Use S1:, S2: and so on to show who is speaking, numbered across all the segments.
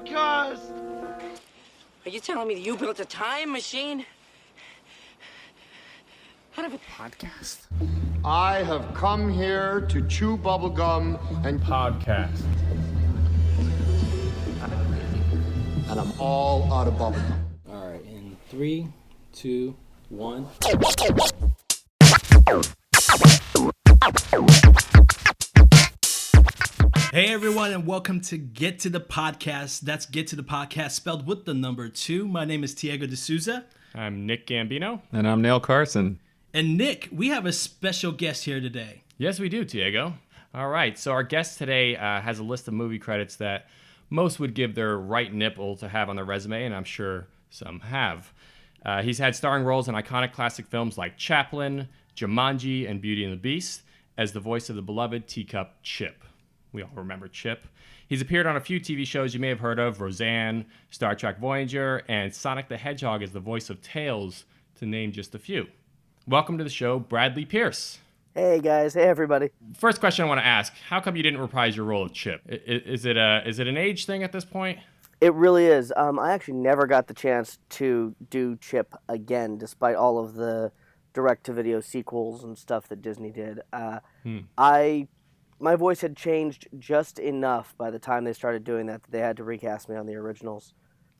S1: podcast!
S2: Are you telling me that you built a time machine? Out of a
S3: Podcast.
S4: I have come here to chew bubblegum and
S3: Podcast.
S4: And I'm all out of bubblegum.
S5: All right, in 3, 2, 1.
S6: Hey everyone, and welcome to Get to the Podcast. That's Get to the Podcast spelled with the number 2. My name is Tiago de Souza.
S7: I'm Nick Gambino.
S8: And I'm Neil Carson.
S6: And Nick, we have a special guest here today.
S7: Yes, we do, Tiago. All right, so our guest today has a list of movie credits that most would give their right nipple to have on their resume, and I'm sure some have. He's had starring roles in iconic classic films like Chaplin, Jumanji, and Beauty and the Beast as the voice of the beloved teacup Chip. We all remember Chip. He's appeared on a few TV shows you may have heard of, Roseanne, Star Trek Voyager, and Sonic the Hedgehog as the voice of Tails, to name just a few. Welcome to the show, Bradley Pierce.
S9: Hey guys, hey everybody.
S7: First question I want to ask, how come you didn't reprise your role of Chip? Is it an age thing at this point?
S9: It really is. I actually never got the chance to do Chip again, despite all of the direct-to-video sequels and stuff that Disney did. My voice had changed just enough by the time they started doing that they had to recast me on the originals.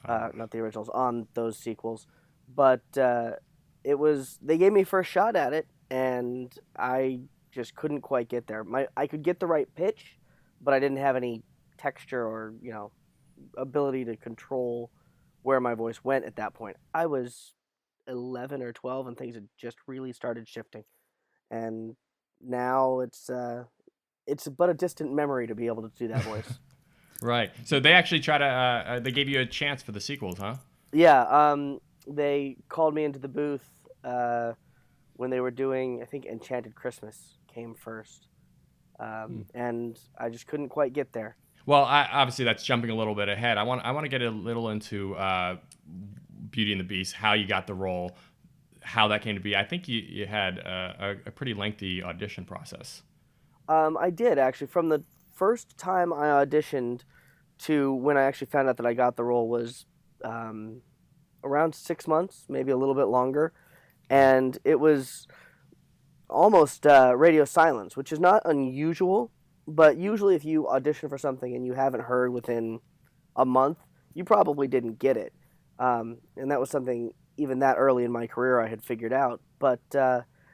S9: Not the originals, on those sequels. But they gave me first shot at it, and I just couldn't quite get there. I could get the right pitch, but I didn't have any texture or, ability to control where my voice went at that point. I was 11 or 12, and things had just really started shifting. And now it's but a distant memory to be able to do that voice.
S7: Right. So they actually they gave you a chance for the sequels, huh?
S9: Yeah. They called me into the booth when they were doing, I think, Enchanted Christmas came first. And I just couldn't quite get there.
S7: Well, obviously that's jumping a little bit ahead. I want to get a little into Beauty and the Beast, how you got the role, how that came to be. I think you had a pretty lengthy audition process.
S9: I did, actually. From the first time I auditioned to when I actually found out that I got the role was around 6 months, maybe a little bit longer. And it was almost radio silence, which is not unusual. But usually if you audition for something and you haven't heard within a month, you probably didn't get it. And that was something even that early in my career I had figured out. But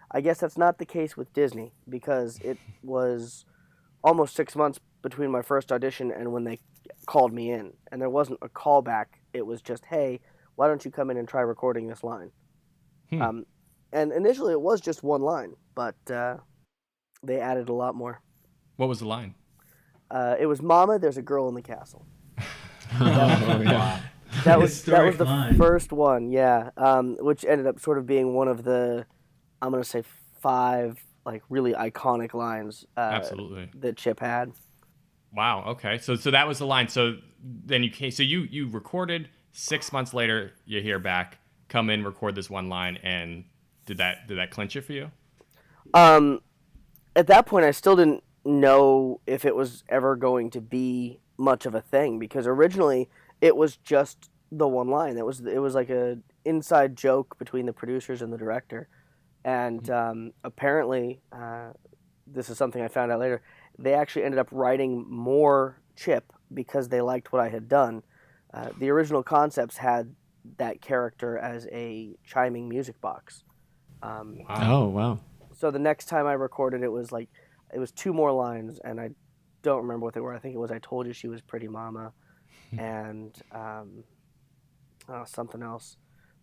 S9: I guess that's not the case with Disney, because it was almost 6 months between my first audition and when they called me in. And there wasn't a callback. It was just, hey, why don't you come in and try recording this line? And initially it was just one line, but they added a lot more.
S7: What was the line?
S9: It was, "Mama, there's a girl in the castle."
S6: Yeah.
S9: That was the first one, yeah. Which ended up sort of being one of the, I'm gonna say, 5 like really iconic lines.
S7: Absolutely.
S9: That Chip had.
S7: Wow. Okay. So that was the line. So then you came. So you recorded. 6 months later, you hear back. Come in, record this one line, and did that clinch it for you?
S9: At that point, I still didn't know if it was ever going to be much of a thing, because originally it was just the one line. It was like a inside joke between the producers and the director, and apparently this is something I found out later. They actually ended up writing more Chip because they liked what I had done. The original concepts had that character as a chiming music box.
S8: Wow. Oh, wow.
S9: So the next time I recorded, it was 2 more lines, and I don't remember what they were. I think it was, "I told you she was pretty, Mama," and something else.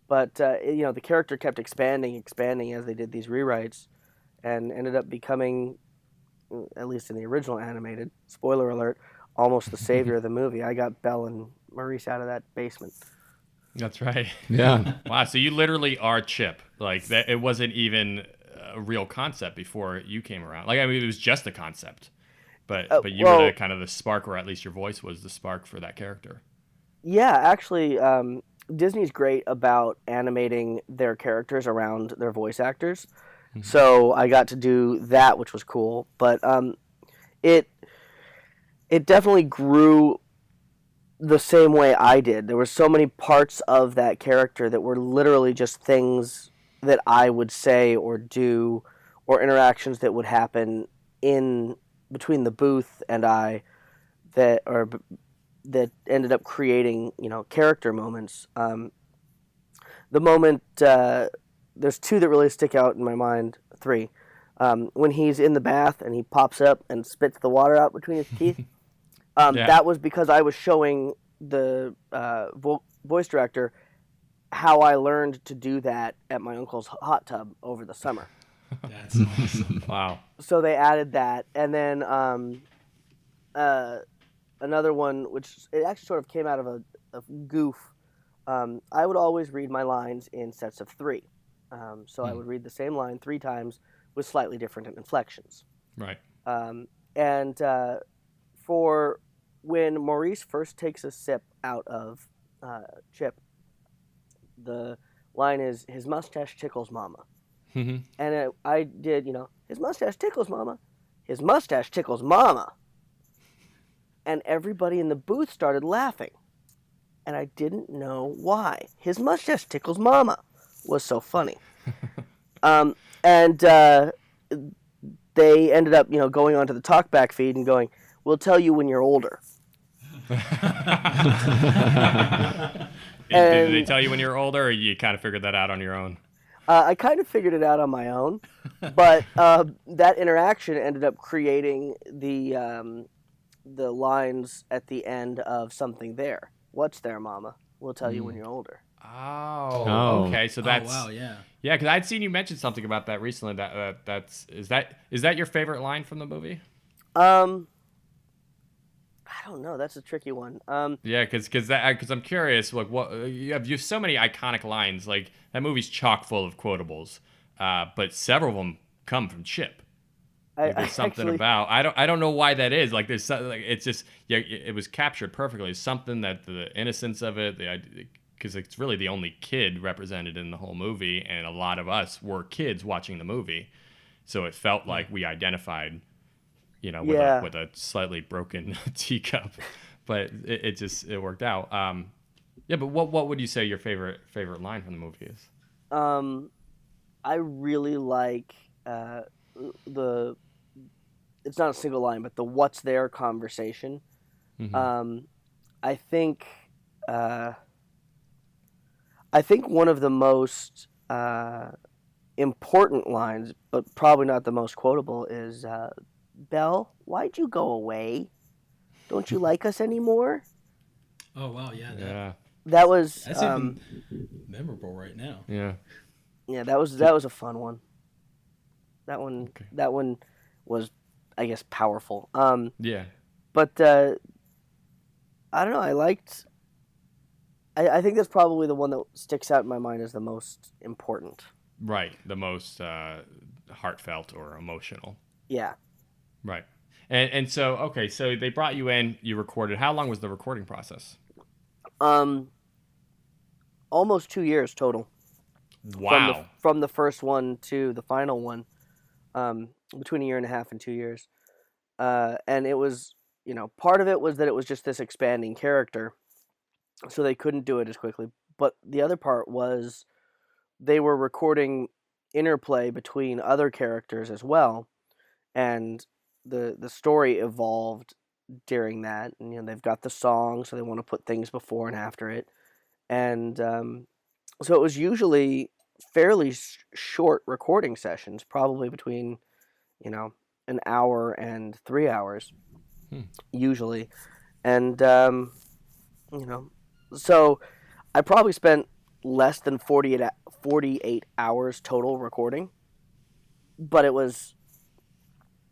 S9: But the character kept expanding as they did these rewrites, and ended up becoming, at least in the original animated, spoiler alert, almost the savior of the movie. I got Belle and Maurice out of that basement.
S7: That's right.
S8: Yeah.
S7: Wow. So you literally are Chip. Like that. It wasn't even a real concept before you came around. Like, I mean, it was just a concept, but you were the kind of the spark, or at least your voice was the spark for that character.
S9: Yeah, actually, Disney's great about animating their characters around their voice actors. Mm-hmm. So I got to do that, which was cool. But it definitely grew the same way I did. There were so many parts of that character that were literally just things that I would say or do, or interactions that would happen in between the booth and I that ended up creating, character moments. The moment, there's two that really stick out in my mind, three. When he's in the bath and he pops up and spits the water out between his teeth. That was because I was showing the voice director how I learned to do that at my uncle's hot tub over the summer.
S6: That's awesome.
S7: Wow.
S9: So they added that, and then another one, which it actually sort of came out of a goof. I would always read my lines in sets of three. So I would read the same line 3 times with slightly different inflections.
S7: Right.
S9: And for when Maurice first takes a sip out of Chip, the line is, his mustache tickles mama. And I did, his mustache tickles mama. His mustache tickles mama. And everybody in the booth started laughing. And I didn't know why. His mustache tickles mama was so funny. And they ended up, going onto the talkback feed and going, we'll tell you when you're older.
S7: Did they tell you when you were older, or you kind of figured that out on your own?
S9: I kind of figured it out on my own, but that interaction ended up creating the lines at the end of Something There. What's there, Mama? We'll tell you when you're older.
S7: Oh, okay. So that's
S6: wow, yeah.
S7: Yeah, because I'd seen you mention something about that recently. Is that your favorite line from the movie?
S9: I don't know. That's a tricky one.
S7: Yeah, because I'm curious. Like, what you have so many iconic lines. Like that movie's chock full of quotables, but several of them come from Chip. There's something about I don't know why that is. Like there's something, like it's just it was captured perfectly. It's something that the innocence of it, because it's really the only kid represented in the whole movie, and a lot of us were kids watching the movie, so it felt like we identified, with a slightly broken teacup, but it worked out. Yeah, but what would you say your favorite line from the movie is?
S9: I really like it's not a single line, but the "what's there" conversation. I think one of the most important lines, but probably not the most quotable, is Belle, why'd you go away? Don't you like us anymore?
S6: Oh wow, yeah.
S9: That's
S6: even memorable right now.
S7: Yeah.
S9: Yeah, that was a fun one. That one was, I guess, powerful.
S7: Yeah.
S9: But I don't know. I think that's probably the one that sticks out in my mind as the most important.
S7: Right. The most heartfelt or emotional.
S9: Yeah.
S7: Right. And so, okay, so they brought you in, you recorded. How long was the recording process?
S9: Almost 2 years total.
S7: Wow.
S9: From the first one to the final one, between 1.5 years and 2 years. And it was, part of it was that it was just this expanding character, so they couldn't do it as quickly. But the other part was they were recording interplay between other characters as well, and the story evolved during that. And they've got the song, so they want to put things before and after it, and so it was usually fairly short recording sessions, probably between an hour and 3 hours usually, and so I probably spent less than 48 hours total recording, but it was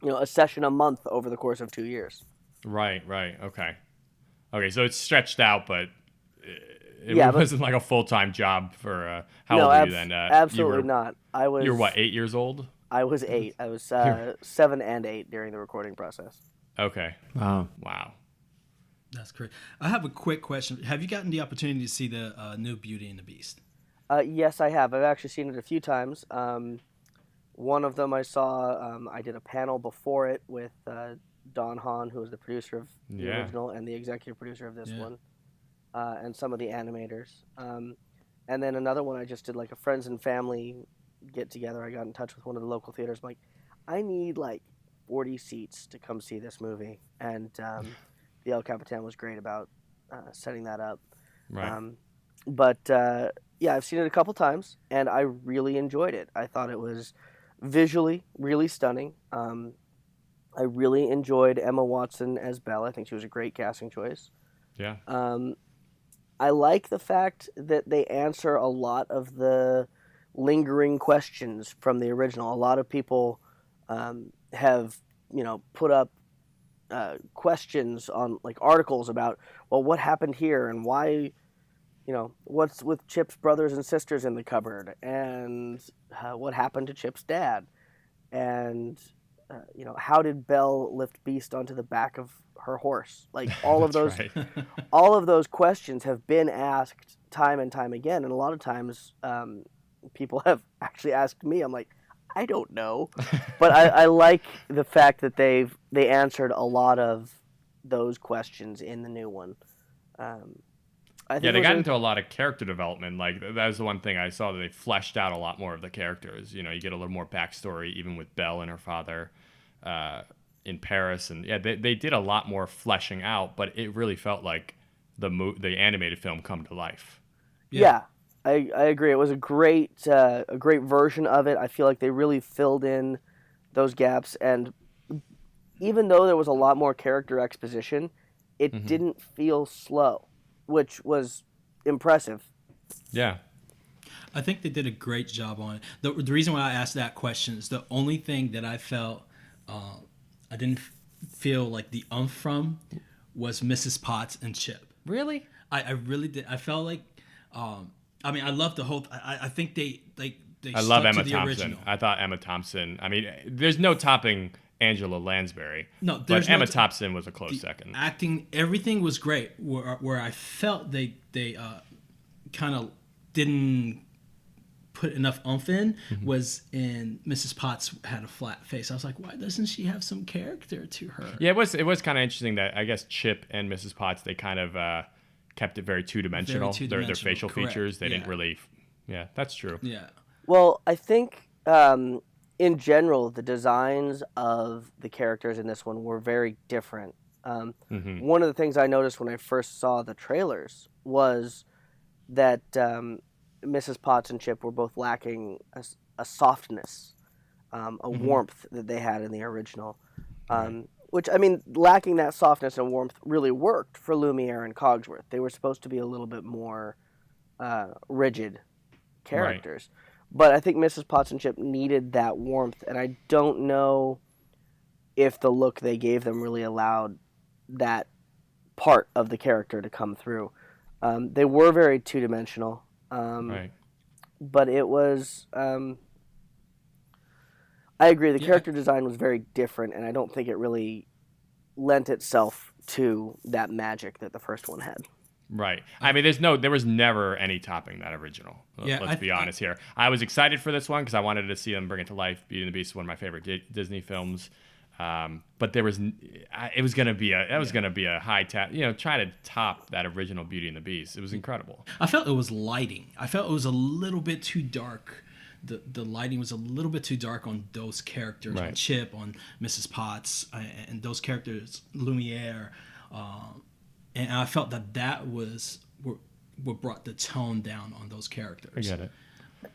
S9: a session a month over the course of 2 years.
S7: Right. Okay, so it's stretched out, but it wasn't like a full-time job for how old were you then?
S9: Absolutely not.
S7: You were what, 8 years old?
S9: I was 8. I was 7 and 8 during the recording process.
S7: Okay. Wow.
S6: That's great. I have a quick question. Have you gotten the opportunity to see the new Beauty and the Beast?
S9: Yes, I have. I've actually seen it a few times. One of them I saw, I did a panel before it with Don Hahn, who was the producer of the original and the executive producer of this one. and some of the animators. And then another one I just did like a friends and family get together. I got in touch with one of the local theaters. I'm like, I need like 40 seats to come see this movie, and the El Capitan was great about setting that up.
S7: Right.
S9: But yeah, I've seen it a couple times, and I really enjoyed it. I thought it was visually really stunning. I really enjoyed Emma Watson as Belle. I think she was a great casting choice.
S7: Yeah.
S9: I like the fact that they answer a lot of the lingering questions from the original. A lot of people have, put up questions on like articles about, well, what happened here and why, what's with Chip's brothers and sisters in the cupboard, and what happened to Chip's dad, and how did Belle lift Beast onto the back of her horse? Like all of those,
S7: right.
S9: all of those questions have been asked time and time again, and a lot of times people have actually asked me. I'm like, I don't know, but I like the fact that they answered a lot of those questions in the new one. I think
S7: they got into a lot of character development. Like that was the one thing I saw, that they fleshed out a lot more of the characters. You get a little more backstory, even with Belle and her father in Paris, and they did a lot more fleshing out. But it really felt like the animated film come to life.
S9: Yeah. I agree. It was a great version of it. I feel like they really filled in those gaps, and even though there was a lot more character exposition, it didn't feel slow, which was impressive.
S7: Yeah.
S6: I think they did a great job on it. The reason why I asked that question is the only thing that I felt I didn't feel like the from was Mrs. Potts and Chip.
S7: Really?
S6: I really did. I felt like I mean, I love the whole. I think they
S7: I love Emma
S6: to the
S7: Thompson.
S6: original.
S7: I thought Emma Thompson. I mean, there's no topping Angela Lansbury.
S6: No,
S7: but Emma Thompson was a close second.
S6: Acting, everything was great. Where I felt they kind of didn't put enough oomph in was in Mrs. Potts had a flat face. I was like, why doesn't she have some character to her?
S7: Yeah, it was kind of interesting that I guess Chip and Mrs. Potts, they kind of kept it very two-dimensional. Their facial features, they didn't really. Yeah, that's true.
S6: Yeah.
S9: Well, I think in general, the designs of the characters in this one were very different. One of the things I noticed when I first saw the trailers was that Mrs. Potts and Chip were both lacking a softness, a warmth that they had in the original. Which, I mean, lacking that softness and warmth really worked for Lumiere and Cogsworth. They were supposed to be a little bit more rigid characters. Right. But I think Mrs. Potts and Chip needed that warmth, and I don't know if the look they gave them really allowed that part of the character to come through. They were very two-dimensional, right. But it was... I agree, the character design was very different, and I don't think it really lent itself to that magic that the first one had.
S7: Right. I mean, there was never any topping that original. Let's be honest here. I was excited for this one because I wanted to see them bring it to life. Beauty and the Beast is one of my favorite Disney films. But it was going to be a high tap. Try to top that original Beauty and the Beast. It was incredible.
S6: I felt it was lighting. I felt it was a little bit too dark. The lighting was a little bit too dark on those characters, on Chip, on Mrs. Potts, and those characters, Lumiere. And I felt that was what brought the tone down on those characters.
S7: I get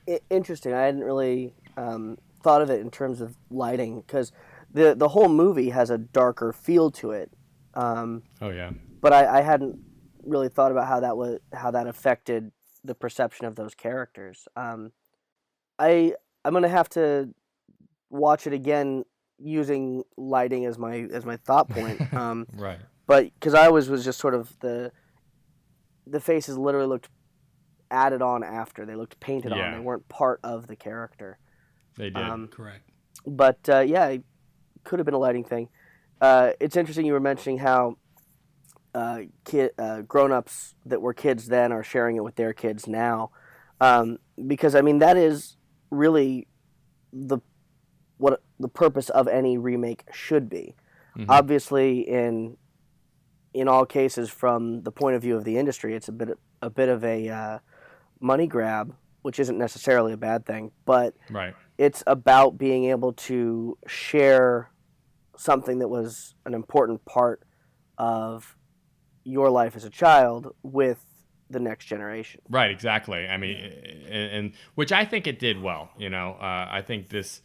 S7: it.
S9: Interesting. I hadn't really thought of it in terms of lighting, because the whole movie has a darker feel to it.
S7: Oh yeah.
S9: But I hadn't really thought about how that affected the perception of those characters. I'm gonna have to watch it again using lighting as my thought point.
S7: Right.
S9: But because I was just sort of the faces literally looked added on after. They looked painted on. They weren't part of the character.
S7: They did.
S6: Correct.
S9: But it could have been a lighting thing. It's interesting you were mentioning how grown-ups that were kids then are sharing it with their kids now. Because, I mean, that is really what the purpose of any remake should be. Obviously, in in all cases, from the point of view of the industry, it's a bit of a money grab, which isn't necessarily a bad thing, but
S7: Right.
S9: it's about being able to share something that was an important part of your life as a child with the next generation.
S7: Right, exactly. I mean, and which I think it did well. I think this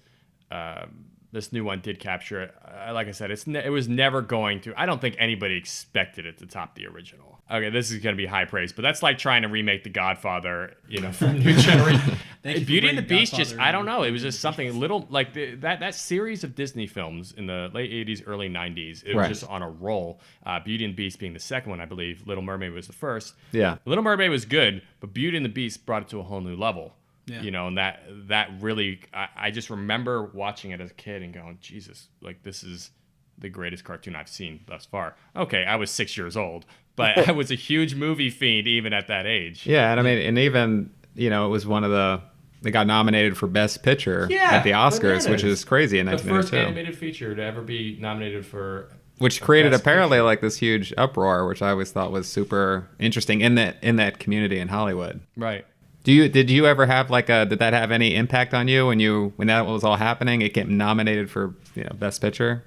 S7: new one did capture it. Like I said, it was never going to. I don't think anybody expected it to top the original. Okay, this is going to be high praise, but that's like trying to remake The Godfather, from new generation. Beauty and the Beast, I don't know. It was just something little like that series of Disney films in the late '80s, early '90s. It was just on a roll. Beauty and the Beast being the second one, I believe. Little Mermaid was the first.
S8: Yeah.
S7: Little Mermaid was good, but Beauty and the Beast brought it to a whole new level.
S6: Yeah.
S7: And that really, I just remember watching it as a kid and going, Jesus, like this is the greatest cartoon I've seen thus far. Okay, I was 6 years old, but I was a huge movie fiend even at that age.
S8: Yeah, and I mean, and even it was one of they got nominated for Best Picture at the Oscars,
S7: bananas.
S8: which is crazy in
S7: The
S8: 1992.
S7: first animated feature to ever be nominated for.
S8: Which created
S7: Best
S8: apparently
S7: Picture.
S8: like this huge uproar, which I always thought was super interesting in that community in Hollywood.
S7: Right.
S8: Did you ever have did that have any impact on you when that was all happening? It getting nominated for Best Picture.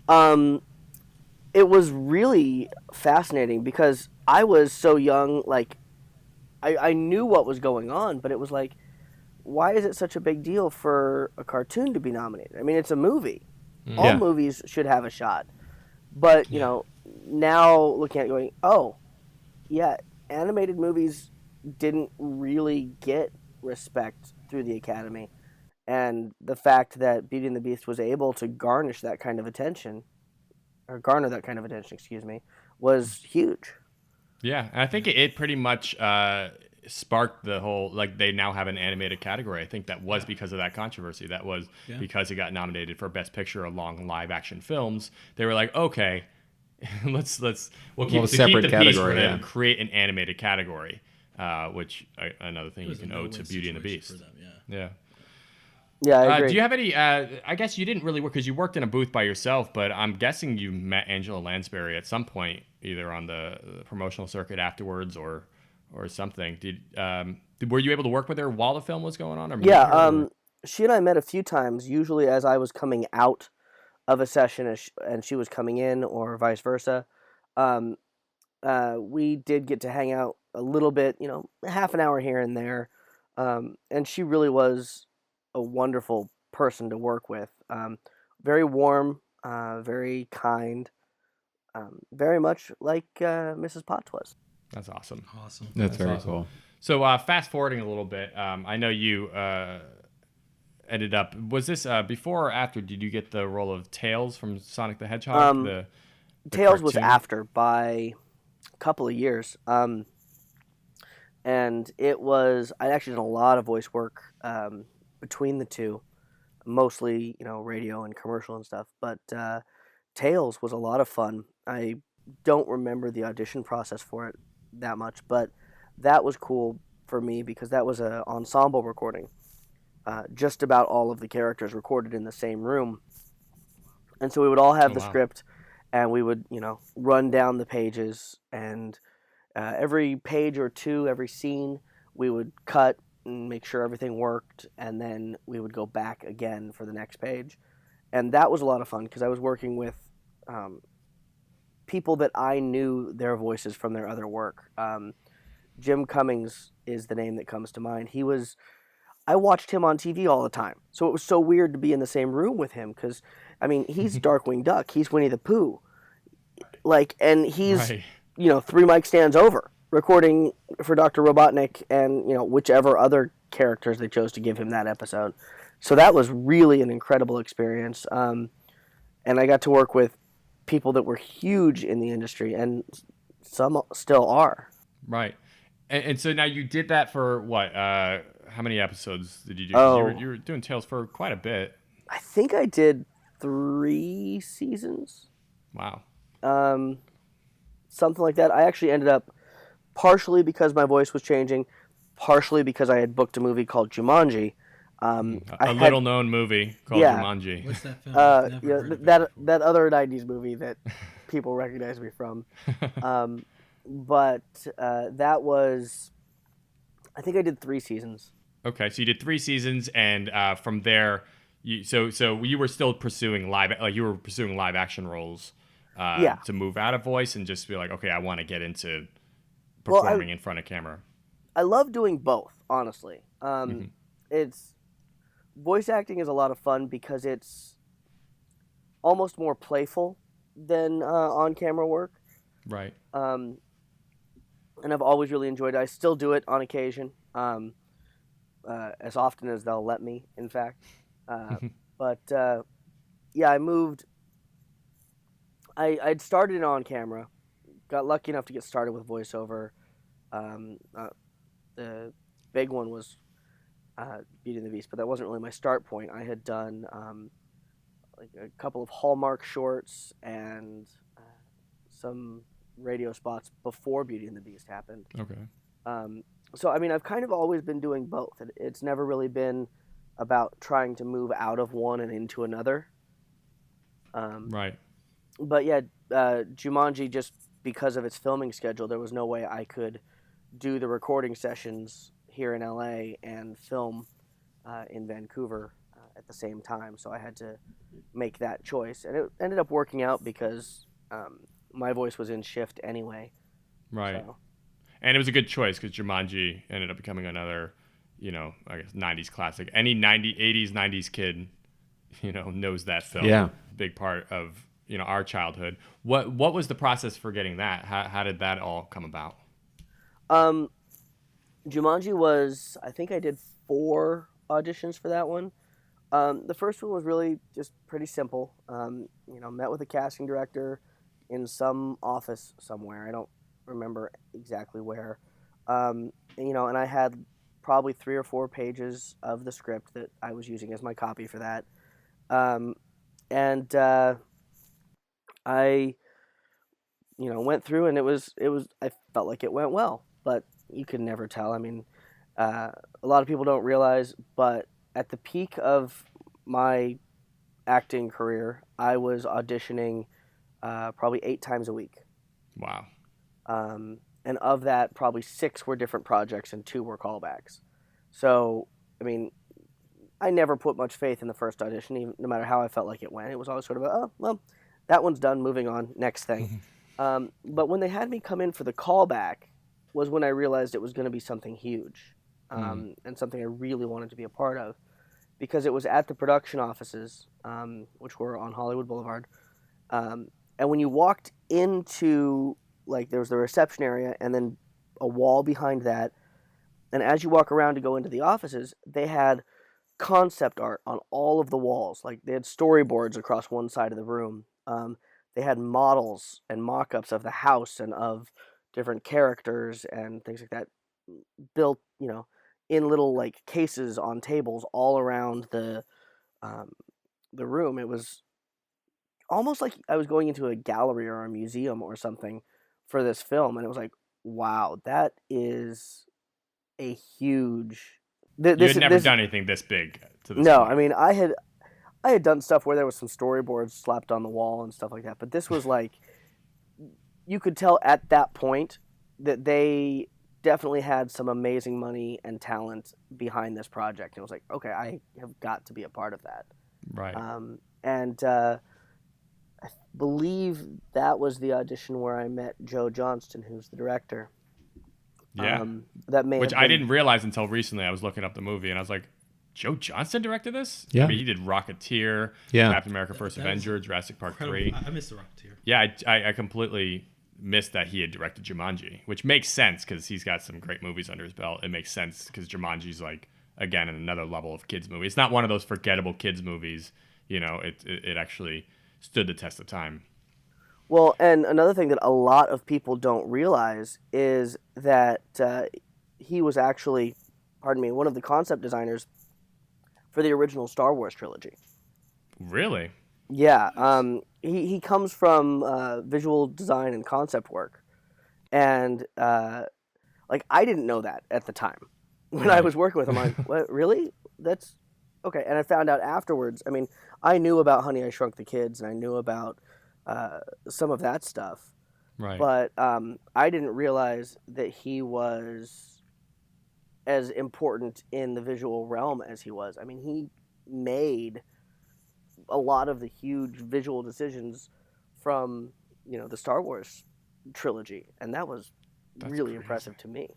S9: It was really fascinating because I was so young. Like, I knew what was going on, but it was like, why is it such a big deal for a cartoon to be nominated? I mean, it's a movie. All movies should have a shot. But, now looking at it going, oh, yeah, animated movies didn't really get respect through the Academy. And the fact that Beauty and the Beast was able to garner that kind of attention, was huge.
S7: Yeah, and I think it pretty much sparked the whole, like, they now have an animated category. I think that was because of that controversy. That was because it got nominated for Best Picture along live action films. They were like, okay, we'll keep
S8: a
S7: the
S8: separate
S7: peace.
S8: category,
S7: We're going to create an animated category, which another thing you can owe to Beauty and the Beast. Yeah.
S9: Yeah, I agree.
S7: Do you have any? I guess you didn't really work because you worked in a booth by yourself, but I'm guessing you met Angela Lansbury at some point, either on the promotional circuit afterwards or something. Were you able to work with her while the film was going on? Or meet her, or?
S9: She and I met a few times, usually as I was coming out of a session and she was coming in, or vice versa. We did get to hang out a little bit, half an hour here and there, and she really was a wonderful person to work with. Very warm, very kind, very much like Mrs. Potts was.
S7: That's awesome.
S8: That's very
S7: awesome.
S8: cool.
S7: So fast forwarding a little bit, I know you ended up. Was this before or after? Did you get the role of Tails from Sonic the Hedgehog? The
S9: Tails was
S7: cartoon?
S9: after by a couple of years. And it was, I actually did a lot of voice work between the two, mostly, radio and commercial and stuff. But Tails was a lot of fun. I don't remember the audition process for it that much, but that was cool for me because that was an ensemble recording. Just about all of the characters recorded in the same room. And so we would all have the script, and we would, run down the pages, and every page or two, every scene, we would cut and make sure everything worked, and then we would go back again for the next page. And that was a lot of fun because I was working with people that I knew their voices from their other work. Jim Cummings is the name that comes to mind. I watched him on TV all the time, so it was so weird to be in the same room with him because, he's Darkwing Duck, he's Winnie the Pooh, and he's,
S7: Right.
S9: 3 mic stands over, recording for Dr. Robotnik and, whichever other characters they chose to give him that episode. So that was really an incredible experience. And I got to work with people that were huge in the industry, and some still are.
S7: Right. And so now you did that for what? How many episodes did you do?
S9: Oh.
S7: You were doing Tales for quite a bit.
S9: I think I did 3 seasons.
S7: Wow.
S9: Something like that. I actually ended up, partially because my voice was changing, partially because I had booked a movie called Jumanji.
S7: A little-known movie called Jumanji.
S6: What's that film? I've never heard of it before.
S9: that other 90s movie that people recognize me from. But that was, I think I did 3 seasons.
S7: Okay, so you did 3 seasons, and from there, so you were still pursuing live action roles.
S9: Yeah.
S7: To move out of voice and just be like, okay, I want to get into
S9: Well,
S7: performing in front of camera.
S9: I love doing both, honestly. It's voice acting is a lot of fun because it's almost more playful than on-camera work.
S7: Right.
S9: And I've always really enjoyed it. I still do it on occasion, as often as they'll let me, in fact. But yeah, I moved. I'd started on camera, got lucky enough to get started with voiceover. The big one was Beauty and the Beast, but that wasn't really my start point. I had done like a couple of Hallmark shorts and some radio spots before Beauty and the Beast happened.
S7: Okay.
S9: So I mean, I've kind of always been doing both. It's never really been about trying to move out of one and into another.
S7: Right.
S9: But yeah, Jumanji, just because of its filming schedule, there was no way I could do the recording sessions here in LA and film in Vancouver at the same time. So I had to make that choice. And it ended up working out because my voice was in shift anyway.
S7: Right.
S9: So.
S7: And it was a good choice because Jumanji ended up becoming another, I guess, 90s classic. Any 80s, 90s kid, knows that film.
S8: Yeah.
S7: Big part of, our childhood. What was the process for getting that? How did that all come about?
S9: Jumanji was, I think I did 4 auditions for that one. The first one was really just pretty simple. Met with a casting director in some office somewhere. I don't remember exactly where. And I had probably 3 or 4 pages of the script that I was using as my copy for that. I went through, and it was I felt like it went well, but you could never tell. I mean, a lot of people don't realize, but at the peak of my acting career, I was auditioning probably 8 times a week.
S7: Wow.
S9: And of that, probably 6 were different projects and 2 were callbacks. So, I mean, I never put much faith in the first audition, even, no matter how I felt like it went. It was always sort of, oh, well, that one's done, moving on, next thing. But when they had me come in for the callback was when I realized it was going to be something huge, and something I really wanted to be a part of, because it was at the production offices, which were on Hollywood Boulevard. And when you walked into, like, there was the reception area and then a wall behind that, and as you walk around to go into the offices, they had concept art on all of the walls. Like, they had storyboards across one side of the room. They had models and mock-ups of the house and of different characters and things like that built, in little, like, cases on tables all around the room. It was almost like I was going into a gallery or a museum or something for this film, and it was like, wow, that is a huge...
S7: You had never done anything this big to this
S9: No,
S7: point.
S9: I mean, I had done stuff where there was some storyboards slapped on the wall and stuff like that, but this was like, you could tell at that point that they definitely had some amazing money and talent behind this project. And it was like, okay, I have got to be a part of that.
S7: Right.
S9: I believe that was the audition where I met Joe Johnston, who's the director.
S7: Yeah.
S9: Which
S7: I didn't realize until recently. I was looking up the movie and I was like, Joe Johnston directed this?
S8: Yeah.
S7: I mean, he did Rocketeer,
S8: Yeah.
S7: Captain America First Avenger, Jurassic Park 3.
S6: I missed the Rocketeer.
S7: Yeah, I completely missed that he had directed Jumanji, which makes sense because he's got some great movies under his belt. It makes sense because Jumanji's like, again, another level of kids movie. It's not one of those forgettable kids movies. It actually stood the test of time.
S9: Well, and another thing that a lot of people don't realize is that he was actually, one of the concept designers for the original Star Wars trilogy.
S7: Really?
S9: Yeah. He comes from visual design and concept work. And, I didn't know that at the time. When I was working with him, I'm like, what, really? That's, okay. And I found out afterwards, I mean, I knew about Honey, I Shrunk the Kids, and I knew about some of that stuff.
S7: Right.
S9: But I didn't realize that he was as important in the visual realm as he was. I mean, he made a lot of the huge visual decisions from, the Star Wars trilogy, and that's really
S7: crazy.
S9: impressive to me.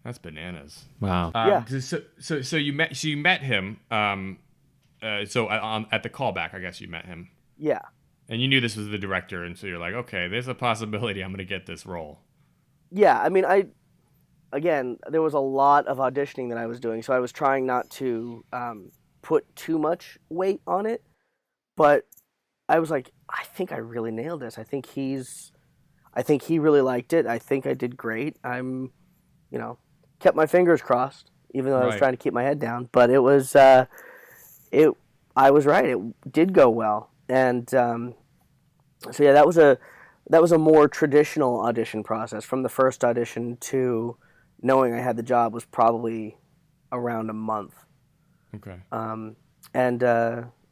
S7: That's bananas.
S8: Wow.
S9: Yeah.
S7: So you met him. So at the callback, I guess you met him,
S9: Yeah.
S7: and you knew this was the director, and so you're like, okay, there's a possibility I'm gonna get this role.
S9: Yeah, I mean, there was a lot of auditioning that I was doing, so I was trying not to put too much weight on it, but I was like, I think I really nailed this. I think he really liked it. I think I did great. I'm, kept my fingers crossed, even though I was
S7: Right.
S9: trying to keep my head down, but I was right. It did go well. And so yeah, that was a more traditional audition process. From the first audition to knowing I had the job was probably around a month.
S7: Okay.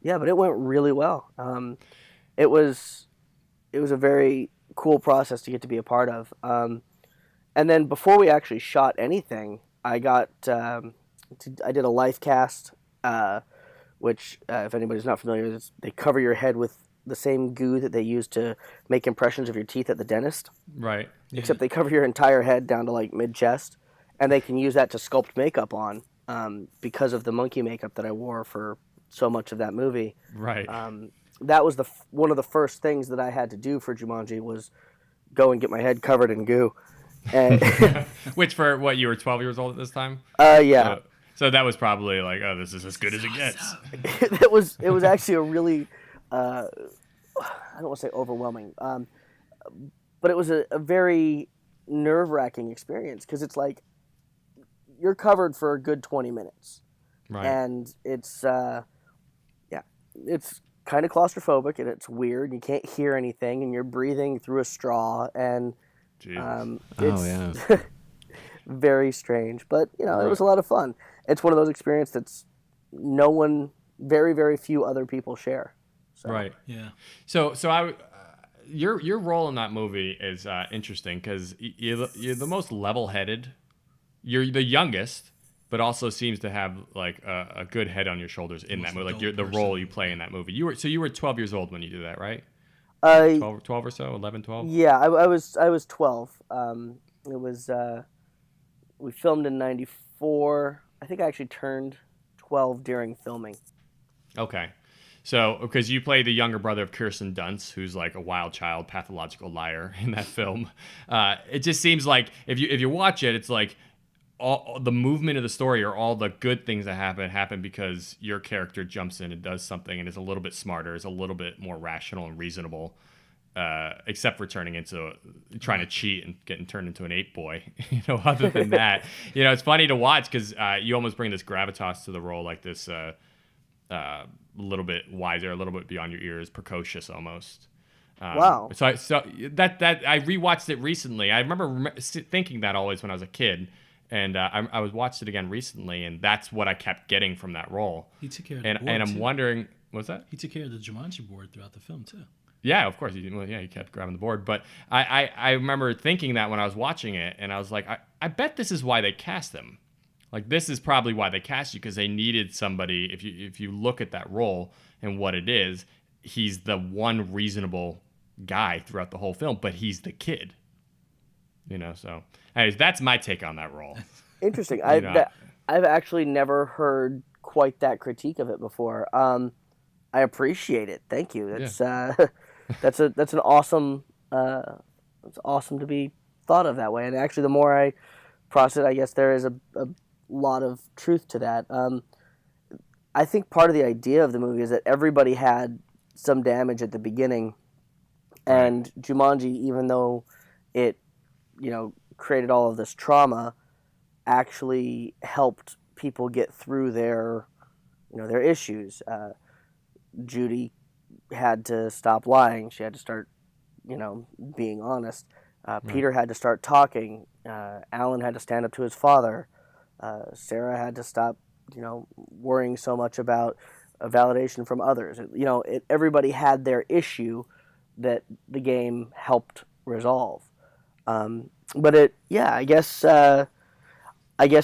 S9: Yeah, but it went really well. It was a very cool process to get to be a part of. And then before we actually shot anything, I did a life cast, which if anybody's not familiar, they cover your head with the same goo that they use to make impressions of your teeth at the dentist.
S7: Right.
S9: Except they cover your entire head down to like mid-chest, and they can use that to sculpt makeup on, because of the monkey makeup that I wore for so much of that movie.
S7: Right.
S9: That was one of the first things that I had to do for Jumanji was go and get my head covered in goo. And
S7: Which for what, you were 12 years old at this time?
S9: yeah.
S7: So that was probably like, oh, this is as good as it gets.
S9: it was actually a really I don't want to say overwhelming, but it was a very nerve-wracking experience, because it's like you're covered for a good 20 minutes.
S7: Right.
S9: And it's it's kind of claustrophobic, and it's weird. You can't hear anything, and you're breathing through a straw, and it's very strange. But it was a lot of fun. It's one of those experiences that's very, very few other people share. So.
S7: Right.
S6: Yeah.
S7: So your role in that movie is interesting, because you're the most level-headed. You're the youngest, but also seems to have like a good head on your shoulders in that movie. Like the role you play in that movie. You were 12 years old when you did that, right? 12 or so, 11, 12.
S9: Yeah, I was 12. It was we filmed in '94. I think I actually turned 12 during filming.
S7: Okay. So, because you play the younger brother of Kirsten Dunst, who's like a wild child, pathological liar in that film. It just seems like if you watch it, it's like all the movement of the story, or all the good things that happen because your character jumps in and does something and is a little bit smarter, is a little bit more rational and reasonable, except for trying to cheat and getting turned into an ape boy. Other than that, it's funny to watch, because you almost bring this gravitas to the role, like this a little bit wiser, a little bit beyond your ears, precocious almost.
S9: Wow.
S7: So that I rewatched it recently. I remember thinking that always when I was a kid. And I watched it again recently, and that's what I kept getting from that role.
S6: He took care of the board,
S7: and I'm
S6: too.
S7: wondering, what's that?
S6: He took care of the Jumanji board throughout the film, too.
S7: Yeah, of course. He kept grabbing the board. But I remember thinking that when I was watching it, and I was like, I bet this is why they cast him. Like, this is probably why they cast you, because they needed somebody. If you look at that role and what it is, he's the one reasonable guy throughout the whole film, but he's the kid. So anyways, that's my take on that role.
S9: Interesting. I've actually never heard quite that critique of it before. I appreciate it. Thank you. That's that's an awesome. It's awesome to be thought of that way. And actually, the more I process it, I guess there is a lot of truth to that. I think part of the idea of the movie is that everybody had some damage at the beginning, and Jumanji, even though it created all of this trauma, actually helped people get through their issues. Judy had to stop lying. She had to start, being honest. Peter had to start talking. Alan had to stand up to his father. Sarah had to stop, worrying so much about a validation from others. Everybody had their issue, that the game helped resolve. But I guess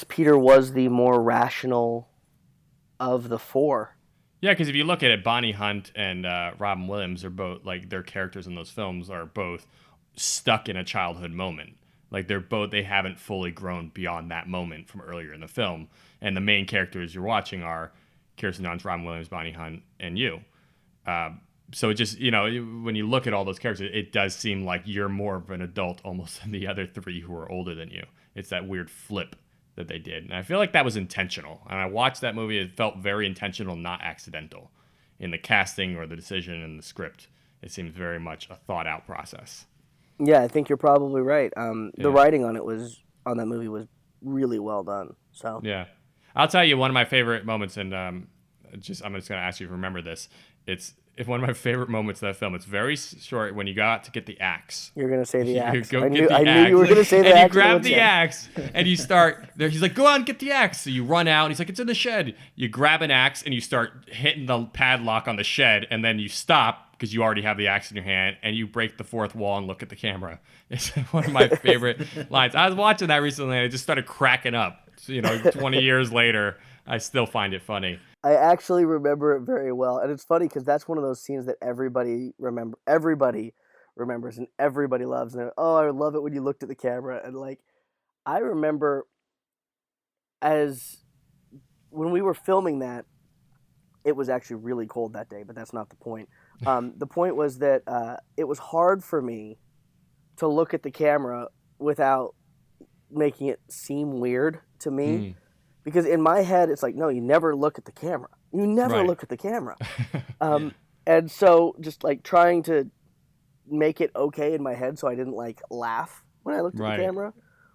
S9: Peter was the more rational of the four.
S7: Yeah, because if you look at it, Bonnie Hunt and Robin Williams are both, like, their characters in those films are both stuck in a childhood moment. Like, they haven't fully grown beyond that moment from earlier in the film. And the main characters you're watching are Kirsten Dunst, Robin Williams, Bonnie Hunt, and you. So it just, when you look at all those characters, it does seem like you're more of an adult almost than the other three who are older than you. It's that weird flip that they did. And I feel like that was intentional. And I watched that movie, it felt very intentional, not accidental. In the casting or the decision in the script, it seems very much a thought out process.
S9: Yeah, I think you're probably right. The writing on that movie was really well done. So
S7: yeah, I'll tell you one of my favorite moments, and I'm just going to ask you to remember this. It's one of my favorite moments of that film. It's very short when you go out to get the axe.
S9: You're going to say the axe.
S7: I knew you
S9: were going to say the axe.
S7: And you grab the axe, and you start, he's like, go on, get the axe. So you run out, and he's like, it's in the shed. You grab an axe, and you start hitting the padlock on the shed, and then you stop, because you already have the axe in your hand, and you break the fourth wall and look at the camera. It's one of my favorite lines. I was watching that recently, and I just started cracking up. So, 20 years later, I still find it funny.
S9: I actually remember it very well, and it's funny because that's one of those scenes that everybody remembers and everybody loves. And I love it when you looked at the camera. And like, I remember when we were filming that, it was actually really cold that day, but that's not the point. The point was that it was hard for me to look at the camera without making it seem weird to me. Because in my head, it's like, no, you never look at the camera. You never look at the camera. And so just like trying to make it okay in my head so I didn't like laugh when I looked at the camera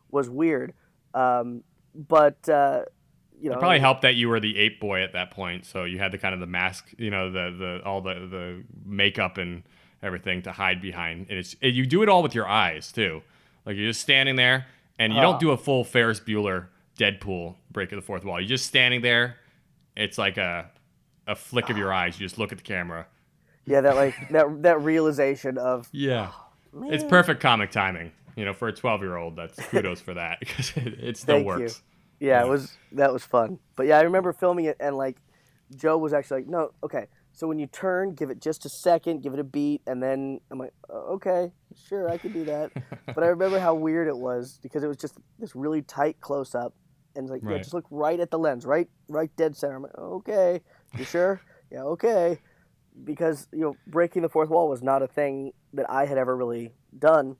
S9: was weird. But
S7: it probably helped that you were the ape boy at that point, so you had the kind of the mask, all the makeup and everything to hide behind. And you do it all with your eyes too. Like you're just standing there, and you don't do a full Ferris Bueller Deadpool break of the fourth wall. You're just standing there. It's like a flick of your eyes. You just look at the camera.
S9: Yeah, that realization of
S7: it's perfect comic timing. For a 12-year-old, that's kudos for that because it still works.
S9: Yeah, that was fun. But yeah, I remember filming it, and like Joe was actually like, no, okay. So when you turn, give it just a second, give it a beat, and then I'm like, okay, sure, I can do that. But I remember how weird it was because it was just this really tight close up, and it's like, yeah, just look right at the lens, right dead center. I'm like, okay, you sure? Yeah, okay. Because breaking the fourth wall was not a thing that I had ever really done,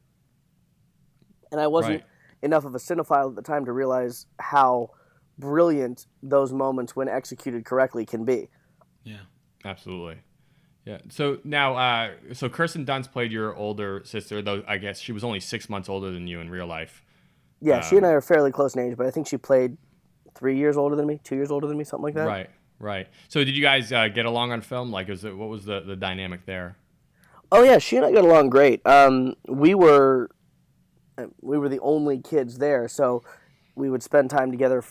S9: and I wasn't enough of a cinephile at the time to realize how brilliant those moments, when executed correctly, can be.
S6: Yeah.
S7: Absolutely. Yeah. So now, so Kirsten Dunst played your older sister, though I guess she was only 6 months older than you in real life.
S9: Yeah, she and I are fairly close in age, but I think she played 3 years older than me, 2 years older than me, something like that.
S7: Right. So did you guys get along on film? Like, what was the dynamic there?
S9: Oh yeah, she and I got along great. We were the only kids there, so we would spend time together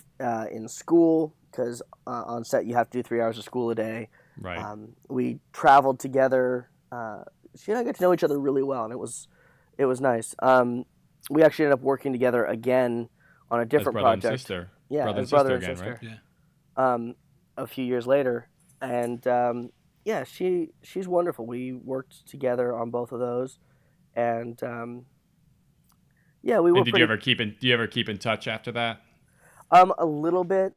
S9: in school because on set you have to do 3 hours of school a day.
S7: Right.
S9: We traveled together. She and I got to know each other really well, and it was nice. We actually ended up working together again on a different project.
S7: And sister.
S9: Yeah,
S7: brother
S9: as brother and
S7: again,
S9: sister.
S7: Right?
S6: Yeah.
S9: A few years later, and she's wonderful. We worked together on both of those, and we were.
S7: And do you ever keep in touch after that?
S9: A little bit.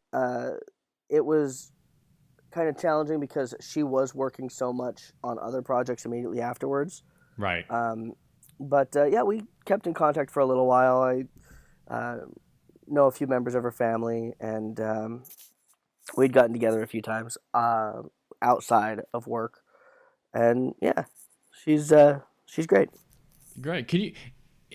S9: It was kind of challenging because she was working so much on other projects immediately afterwards.
S7: Right.
S9: But we kept in contact for a little while. I know a few members of her family, and we'd gotten together a few times outside of work. And yeah, she's great.
S7: Great.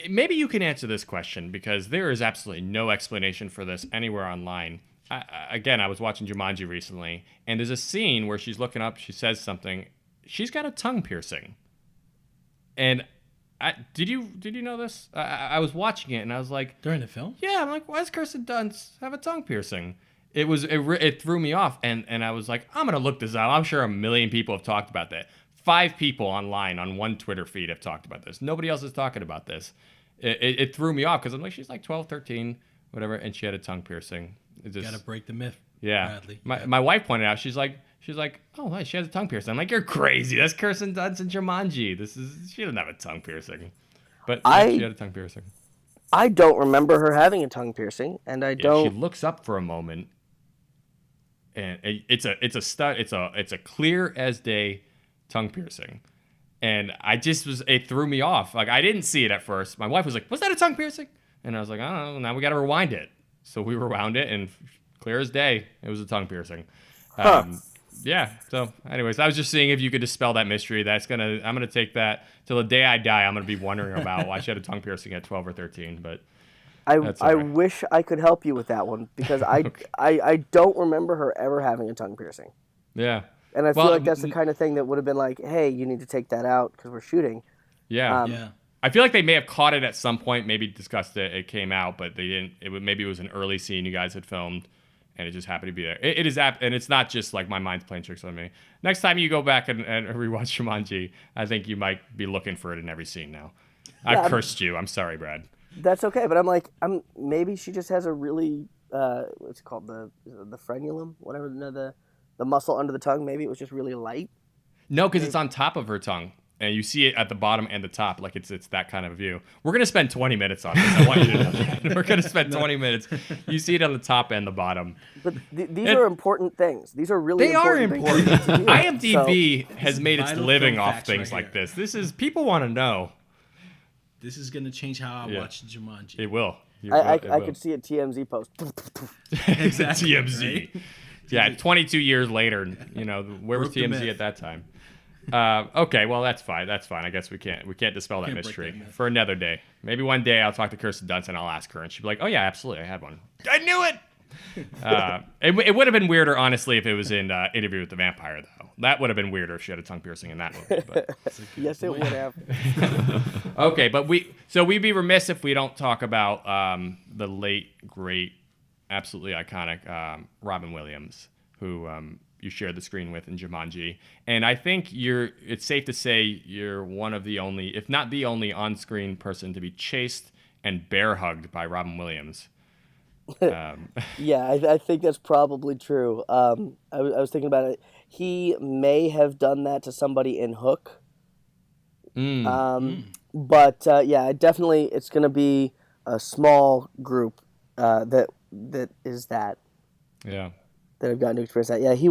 S7: Maybe you can answer this question because there is absolutely no explanation for this anywhere online. I was watching Jumanji recently, and there's a scene where she's looking up, she says something. She's got a tongue piercing. And did you know this? I was watching it, and I was like...
S6: During the film?
S7: Yeah, I'm like, why does Kirsten Dunst have a tongue piercing? It threw me off, and I was like, I'm going to look this up. I'm sure a million people have talked about that. 5 people online on one Twitter feed have talked about this. Nobody else is talking about this. It threw me off because I'm like, she's like 12, 13, whatever, and she had a tongue piercing. It just,
S6: Gotta break the myth.
S7: yeah.
S6: Bradley.
S7: My wife pointed out, she's like, oh, wow, she has a tongue piercing. I'm like, you're crazy. That's Kirsten Dunst and Jumanji. She doesn't have a tongue piercing. But she had a tongue piercing.
S9: I don't remember her having a tongue piercing, and I don't.
S7: She looks up for a moment, and it's a clear as day tongue piercing, and it threw me off. Like, I didn't see it at first. My wife was like, "Was that a tongue piercing?" And I was like, "Oh, now we got to rewind it." So we rewound it, and clear as day, it was a tongue piercing.
S9: Huh.
S7: Yeah. So, anyways, I was just seeing if you could dispel that mystery. I'm gonna take that till the day I die. I'm gonna be wondering about why she had a tongue piercing at 12 or 13. But
S9: I wish I could help you with that one because I don't remember her ever having a tongue piercing.
S7: Yeah.
S9: And I feel like that's the kind of thing that would have been like, hey, you need to take that out because we're shooting.
S7: Yeah.
S6: Yeah.
S7: I feel like they may have caught it at some point, maybe discussed it. It came out, but they didn't. Maybe it was an early scene you guys had filmed, and it just happened to be there. It is and it's not just like my mind's playing tricks on me. Next time you go back and rewatch Jumanji, I think you might be looking for it in every scene now. I've cursed you. I'm sorry, Brad.
S9: That's okay, but maybe she just has a really what's it called, the frenulum, whatever, the muscle under the tongue. Maybe it was just really light.
S7: No, because it's on top of her tongue. And you see it at the bottom and the top, like it's that kind of view. We're gonna spend 20 minutes on this. I want you to know that. We're gonna spend 20 minutes. You see it on the top and the bottom.
S9: But these are important things. These are really important.
S7: IMDb has made its
S6: vital
S7: living
S6: film
S7: off
S6: facts
S7: things
S6: right
S7: like
S6: here.
S7: this. This is people want to know.
S6: This is gonna change how I watch Jumanji.
S7: It will.
S9: I could see a TMZ post.
S6: Exactly.
S7: TMZ. Right? Yeah, 22 years later, where was
S6: Broke the
S7: TMZ
S6: myth.
S7: at that time? Okay, well that's fine. I guess we can't dispel that
S6: Can't break
S7: mystery
S6: that myth.
S7: for another day. Maybe one day I'll talk to Kirsten Dunst and I'll ask her, and she'll be like, "Oh yeah, absolutely, I had one. I knew it." It would have been weirder, honestly, if it was in Interview with the Vampire, though. That would have been weirder if she had a tongue piercing in that movie. But.
S9: Yes, it would have.
S7: Okay, but we'd be remiss if we don't talk about the late, great, absolutely iconic Robin Williams, who you shared the screen with in Jumanji. And I think it's safe to say you're one of the only, if not the only, on-screen person to be chased and bear-hugged by Robin Williams.
S9: Yeah, I think that's probably true. I was thinking about it. He may have done that to somebody in Hook. But yeah, definitely it's going to be a small group that is that.
S7: Yeah.
S9: That have gotten to experience that. Yeah, he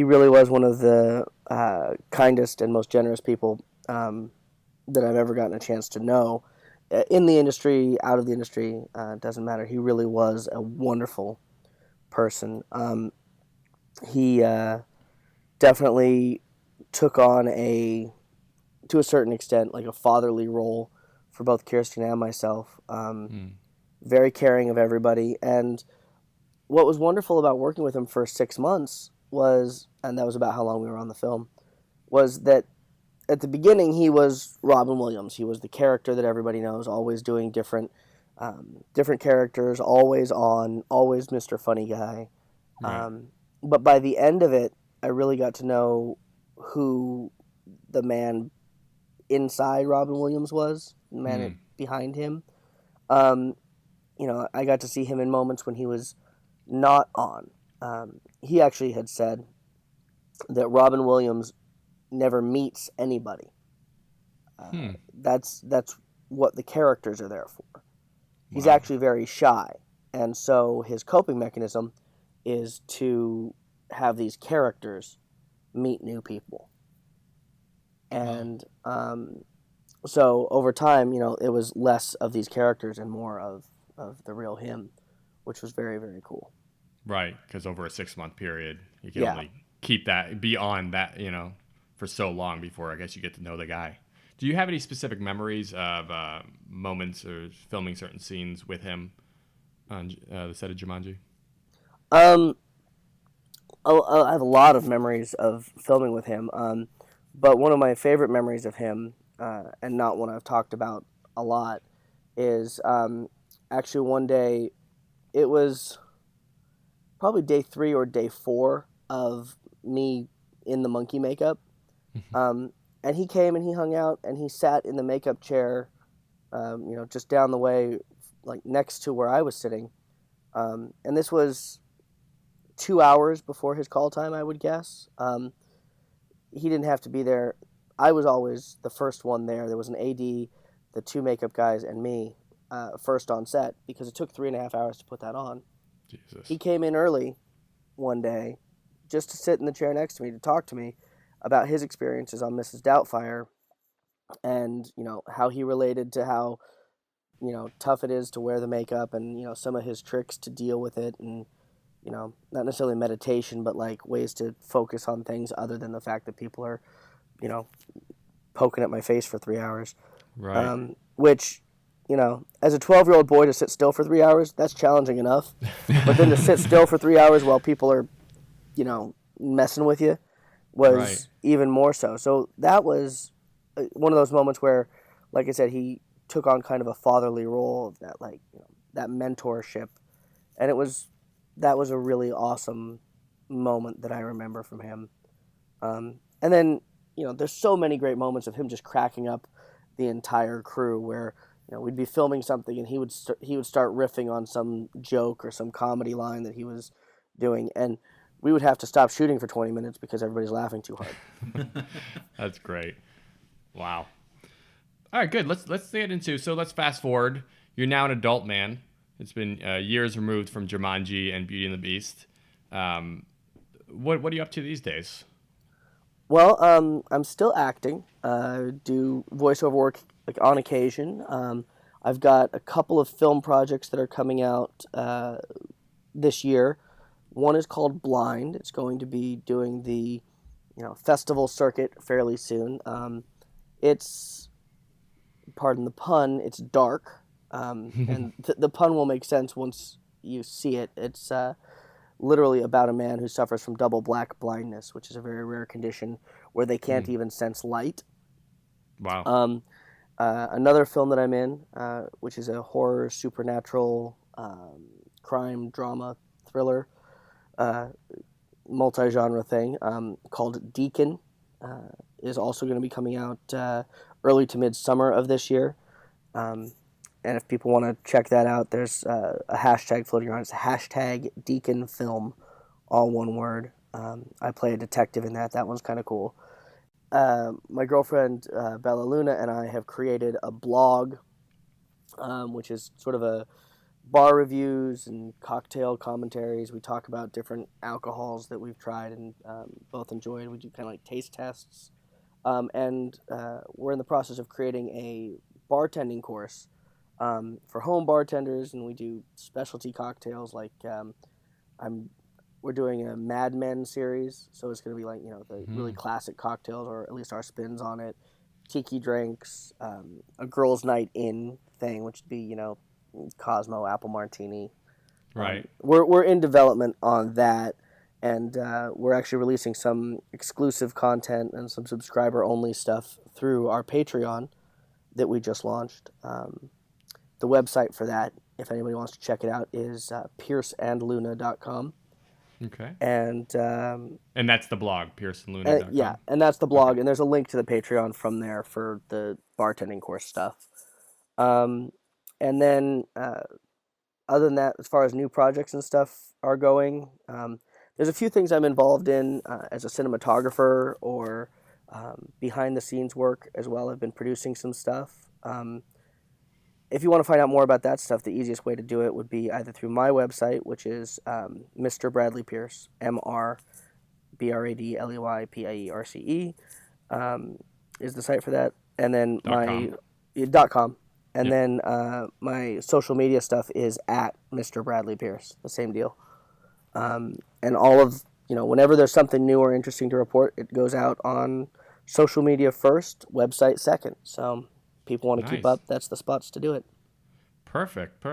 S9: really was one of the kindest and most generous people that I've ever gotten a chance to know. In the industry, out of the industry, doesn't matter. He really was a wonderful person. He definitely took on to a certain extent, like a fatherly role for both Kirsten and myself. Very caring of everybody. And what was wonderful about working with him for 6 months was, and that was about how long we were on the film, was that at the beginning he was Robin Williams. He was the character that everybody knows, always doing different characters, always on, always Mr. Funny Guy.
S7: Right.
S9: But by the end of it, I really got to know who the man inside Robin Williams was, the man behind him. I got to see him in moments when he was not on. He actually had said that Robin Williams never meets anybody. That's what the characters are there for. He's actually very shy, and so his coping mechanism is to have these characters meet new people. And so over time, it was less of these characters and more of the real him, which was very, very cool.
S7: Right, because over a 6-month period, you can only keep that, be on that, for so long before I guess you get to know the guy. Do you have any specific memories of moments or filming certain scenes with him on the set of Jumanji?
S9: I have a lot of memories of filming with him, but one of my favorite memories of him, and not one I've talked about a lot, is actually one day, it was probably day 3 or day 4 of me in the monkey makeup. And he came and he hung out and he sat in the makeup chair, just down the way, like next to where I was sitting. And this was 2 hours before his call time, I would guess. He didn't have to be there. I was always the first one there. There was an AD, the 2 makeup guys, and me first on set because it took 3.5 hours to put that on.
S7: Jesus.
S9: He came in early one day just to sit in the chair next to me to talk to me about his experiences on Mrs. Doubtfire and, how he related to how, tough it is to wear the makeup and, some of his tricks to deal with it and, not necessarily meditation, but like ways to focus on things other than the fact that people are, poking at my face for 3 hours.
S7: Right.
S9: Which, as a 12-year-old boy to sit still for 3 hours, that's challenging enough. But then to sit still for 3 hours while people are, messing with you was even more so. So that was one of those moments where, like I said, he took on kind of a fatherly role of that, that mentorship. And that was a really awesome moment that I remember from him. And then, there's so many great moments of him just cracking up the entire crew where, we'd be filming something and he would start riffing on some joke or some comedy line that he was doing. And we would have to stop shooting for 20 minutes because everybody's laughing too hard.
S7: That's great. Wow. All right, good. Let's get into. So let's fast forward. You're now an adult man. It's been years removed from Jumanji and Beauty and the Beast. What are you up to these days?
S9: Well, I'm still acting. Do voiceover work on occasion. I've got a couple of film projects that are coming out this year. One is called Blind. It's going to be doing the festival circuit fairly soon. It's, pardon the pun, it's dark. And the pun will make sense once you see it. It's literally about a man who suffers from double black blindness, which is a very rare condition where they can't even sense light.
S7: Wow.
S9: Another film that I'm in, which is a horror, supernatural, crime, drama, thriller, multi-genre thing, called Deacon, is also going to be coming out early to mid-summer of this year. And if people want to check that out, there's a hashtag floating around. It's hashtag Deacon Film, all one word. I play a detective in that. That one's kind of cool. My girlfriend, Bella Luna, and I have created a blog, which is sort of a bar reviews and cocktail commentaries. We talk about different alcohols that we've tried and both enjoyed. We do kind of like taste tests. And we're in the process of creating a bartending course for home bartenders, and we do specialty cocktails like we're doing a Mad Men series, so it's going to be like, the really classic cocktails, or at least our spins on it, tiki drinks, a girls' night in thing, which would be, Cosmo, apple martini.
S7: Right.
S9: We're in development on that, and we're actually releasing some exclusive content and some subscriber-only stuff through our Patreon that we just launched. The website for that, if anybody wants to check it out, is pierceandluna.com.
S7: Okay.
S9: And
S7: that's the blog, PierceandLuna.com.
S9: yeah, and that's the blog, and there's a link to the Patreon from there for the bartending course stuff. And then other than that, as far as new projects and stuff are going, there's a few things I'm involved in as a cinematographer or behind the scenes work as well. I've been producing some stuff. If you want to find out more about that stuff, the easiest way to do it would be either through my website, which is Mr. Bradley Pierce, MrBradleyPierce, is the site for that. And then .com. And then my social media stuff is at Mr. Bradley Pierce, the same deal. And all of, whenever there's something new or interesting to report, it goes out on social media first, website second. So people want to keep up, that's the spots to do it.
S7: Perfect.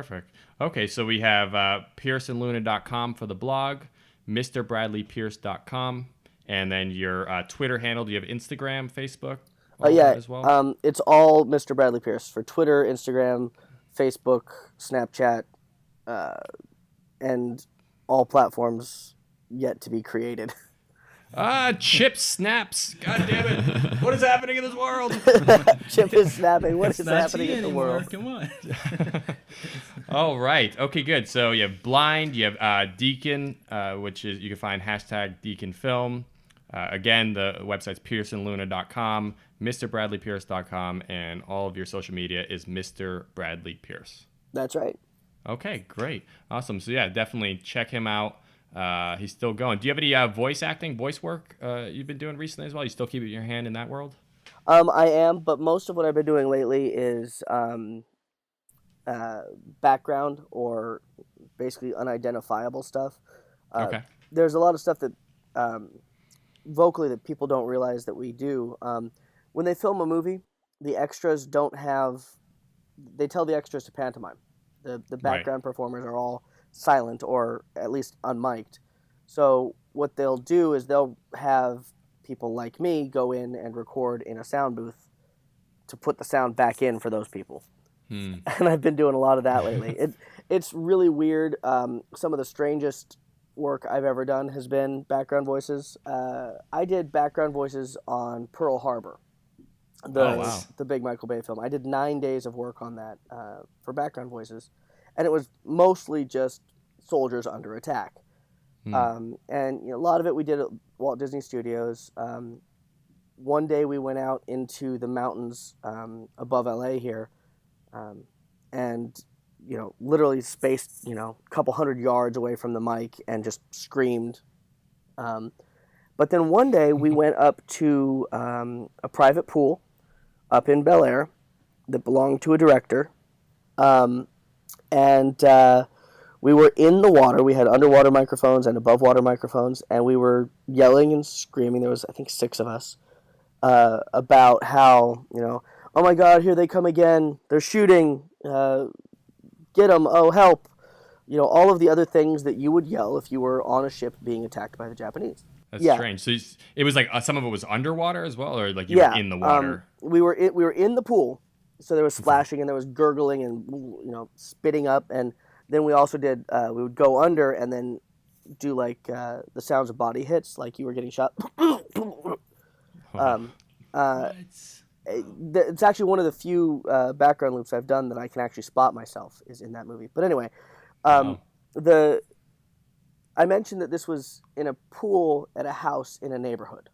S7: Okay, so we have PierceandLuna.com for the blog, MrBradleyPierce.com, and then your Twitter handle. Do you have Instagram, Facebook? As well?
S9: It's all Mr. Bradley Pierce for Twitter, Instagram, Facebook, Snapchat, and all platforms yet to be created.
S7: Chip snaps. God damn it. What is happening in this world?
S9: Chip is snapping. What
S6: It's
S9: is
S6: not
S9: happening
S6: tea
S9: in the
S6: anymore.
S9: world?
S6: Come on.
S7: All right. Okay, good. So you have Blind, you have Deacon, which is, you can find hashtag Deacon Film. Again, the website's pearsonluna.com, mrbradleypierce.com, and all of your social media is Mr. Bradley Pierce.
S9: That's right.
S7: Okay, great. Awesome. So yeah, definitely check him out. He's still going. Do you have any voice work you've been doing recently as well? You still keep your hand in that world?
S9: I am, but most of what I've been doing lately is background or basically unidentifiable stuff.
S7: Okay.
S9: There's a lot of stuff that vocally that people don't realize that we do. When they film a movie, the extras don't have. They tell the extras to pantomime. The background performers are all silent or at least unmiked. So what they'll do is they'll have people like me go in and record in a sound booth to put the sound back in for those people. And I've been doing a lot of that lately. It's really weird. Some of the strangest work I've ever done has been background voices. I did background voices on Pearl Harbor, the big Michael Bay film. I did 9 days of work on that for background voices, and it was mostly just soldiers under attack. And a lot of it we did at Walt Disney Studios. One day we went out into the mountains above LA here, and literally spaced a couple hundred yards away from the mic and just screamed. But then one day we went up to a private pool up in Bel Air that belonged to a director, and we were in the water. We had underwater microphones and above water microphones, and we were yelling and screaming. There was, I think, 6 of us, about how, oh my God, here they come again. They're shooting. Get them. Oh, help. All of the other things that you would yell if you were on a ship being attacked by the Japanese.
S7: That's strange. So it was like some of it was underwater as well, or like you were in the water?
S9: We were in the pool, so there was splashing and there was gurgling and spitting up, and then we also did we would go under and then do like the sounds of body hits, like you were getting shot. It's actually one of the few background loops I've done that I can actually spot myself is in that movie. But anyway, I mentioned that this was in a pool at a house in a neighborhood,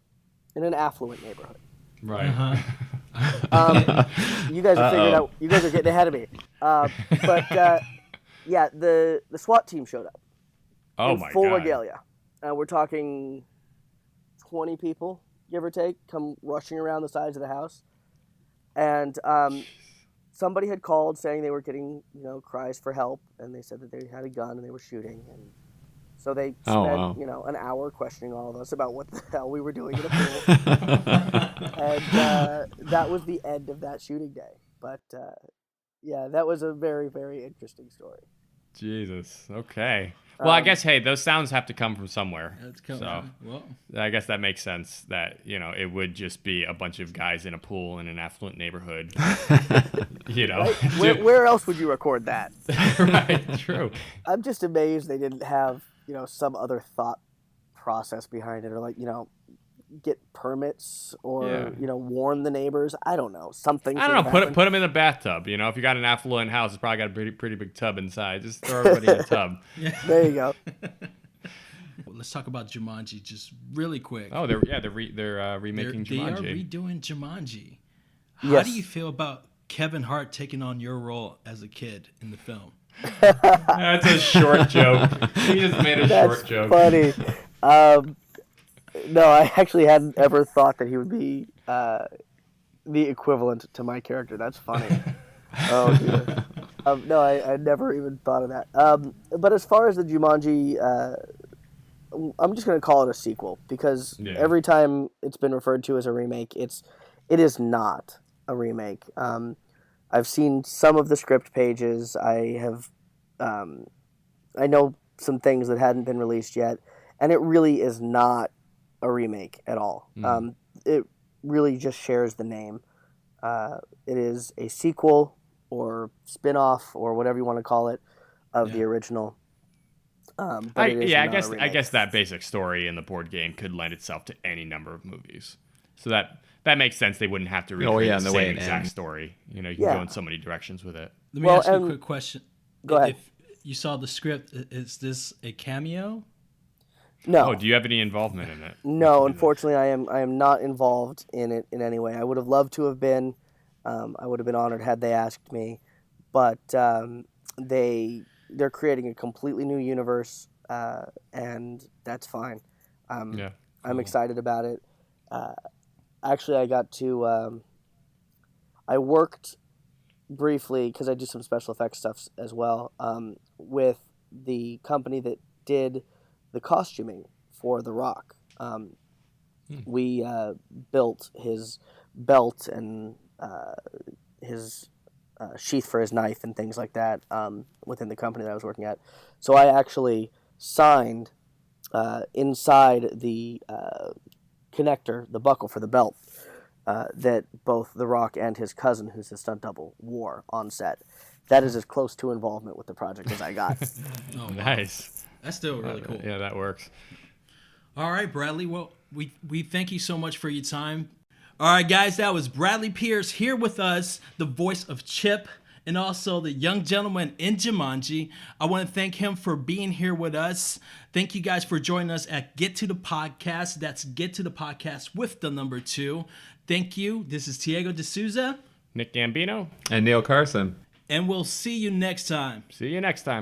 S9: in an affluent neighborhood.
S7: Right.
S9: You guys are figuring out. You guys are getting ahead of me. But the SWAT team showed up.
S7: Oh
S9: in
S7: my
S9: full
S7: God.
S9: regalia. We're talking 20 people, give or take, come rushing around the sides of the house, and somebody had called saying they were getting cries for help, and they said that they had a gun and they were shooting, and so they spent an hour questioning all of us about what the hell we were doing in a pool. And that was the end of that shooting day. But that was a very, very interesting story.
S7: Jesus. Okay. Well, I guess, hey, those sounds have to come from somewhere. So I guess that makes sense that, it would just be a bunch of guys in a pool in an affluent neighborhood.
S9: Right? Where else would you record that?
S7: Right. True.
S9: I'm just amazed they didn't have, some other thought process behind it, or like, get permits or warn the neighbors. I don't know, something.
S7: I don't know. Put them in the bathtub. If you got an affluent house, it's probably got a pretty big tub inside. Just throw everybody in a tub.
S6: Yeah.
S9: There you go.
S6: Well, let's talk about Jumanji just really quick.
S7: Oh, they're remaking Jumanji.
S6: They are redoing Jumanji. How
S9: Yes.
S6: do you feel about Kevin Hart taking on your role as a kid in the film?
S7: That's a short joke. He just made a short joke.
S9: Funny. No, I actually hadn't ever thought that he would be the equivalent to my character. That's funny. Oh, dear. No, I never even thought of that. But as far as the Jumanji, I'm just going to call it a sequel, because every time it's been referred to as a remake, it is not a remake. I've seen some of the script pages. I know some things that hadn't been released yet, and it really is not a remake at all. It really just shares the name. It is a sequel or spin-off or whatever you want to call it of the original. But it is
S7: I
S9: not a remake.
S7: guess that basic story in the board game could lend itself to any number of movies. So that makes sense. They wouldn't have to recreate
S8: and
S7: the
S8: the way
S7: same
S8: it
S7: exact
S8: ends.
S7: story. You can
S9: Yeah.
S7: go in so many directions with it.
S6: Let me
S9: Well,
S6: ask you a
S9: and-
S6: quick question.
S9: Go ahead.
S6: If you saw the script, is this a cameo?
S9: No.
S7: Oh, do you have any involvement in it?
S9: No, unfortunately, I am not involved in it in any way. I would have loved to have been. I would have been honored had they asked me, but they're creating a completely new universe, and that's fine.
S7: Yeah.
S9: I'm excited about it. Actually, I got to. I worked briefly because I do some special effects stuff as well with the company that did the costuming for The Rock. We built his belt and his sheath for his knife and things like that within the company that I was working at. So I actually signed inside the connector, the buckle for the belt, that both The Rock and his cousin, who's his stunt double, wore on set. That is as close to involvement with the project as I got.
S6: Oh, wow.
S7: Nice.
S6: That's still really cool.
S7: Yeah, that works.
S6: All right, Bradley. Well, we thank you so much for your time. All right, guys, that was Bradley Pierce here with us, the voice of Chip, and also the young gentleman in Jumanji. I want to thank him for being here with us. Thank you guys for joining us at Get to the Podcast. That's Get to the Podcast with the number 2. Thank you. This is Diego D'Souza,
S7: Nick Gambino.
S8: And Neil Carson.
S6: and we'll see you next time.
S7: See you next time.